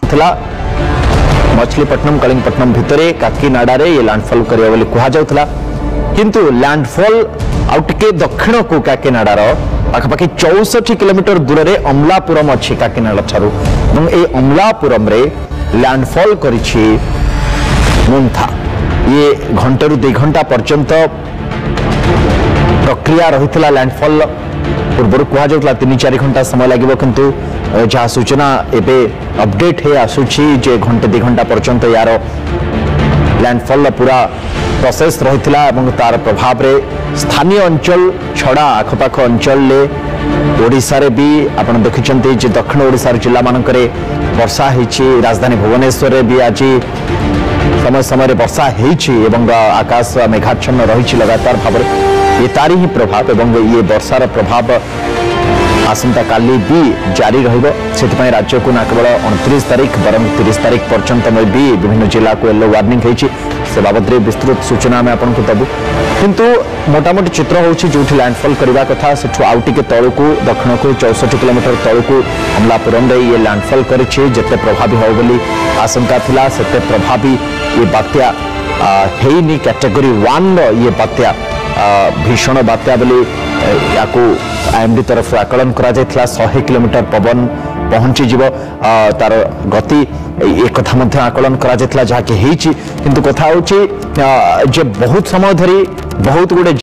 थिला मछलीपट्टनम कलिंगपट्टनम भितरे काकीनाडा रे ये लैंडफॉल करिया बोली कुहा जाउथला किंतु लैंडफॉल आउटके दक्षिण को काकीनाडा रो पाखापाखि 64 किलोमीटर दूर रे अमलापुरम अछि काकीनाडा ठारू এবং এই अमलापुरम रे लैंडफॉल करिछि मुंथा ये घंटे रु 2 घंटा पर्यंत प्रक्रिया रहितला लैंडफॉल पूर्व कुहा जाउतला 3-4 घंटा समय लागिबो किंतु जहाँ सूचना एबे अपडेट है आसुची जे घंटे 2 घंटा पर्यंत यार लैंडफॉल पूरा प्रोसेस रहितला एवं तार प्रभाव रे स्थानीय अंचल छड़ा आखपाख अंचल ले ओडिसा रे भी आपण देखिचंती जे दक्षिण ओडिसा जिला मानकरे वर्षा हेछि राजधानी भुवनेश्वर रे भी आज समय समय वर्षा हेछि एवं आकाश मेघाच्छन्न रहिछि लगातार भाव ये तारी ही प्रभाव एवं ये वर्षार प्रभाव आसंता काली भी जारी रहिबो सेति राज्य को ना केवल 29 तारीख बरं 30 तारीख पर्यंत में भी विभिन्न जिला को येलो वार्निंग हेछि से बाबद रे विस्तृत सूचना में आपन को दबु किंतु मोटामोटी चित्र होछि जोठी लैंडफॉल करबा कथा सेठु आउटी के तळु को दक्षिण को 64 किलोमीटर तळु को अमलापुरम रे ये लैंडफॉल करिछि जते प्रभावी हो बोली आशंका थिला सेते प्रभावी ये बात्या हेइनी कैटेगरी 1 ये बात्या भीषण बात्या बोली याकू आईएमडी तरफ आकलन करा जायथला 100 किलोमीटर पवन पहुंची जीव तार गति एक कथा मध्य आकलन करा जायथला जहा कि हेछि किंतु कथा होछि जे बहुत समय धरी बहुत गुडे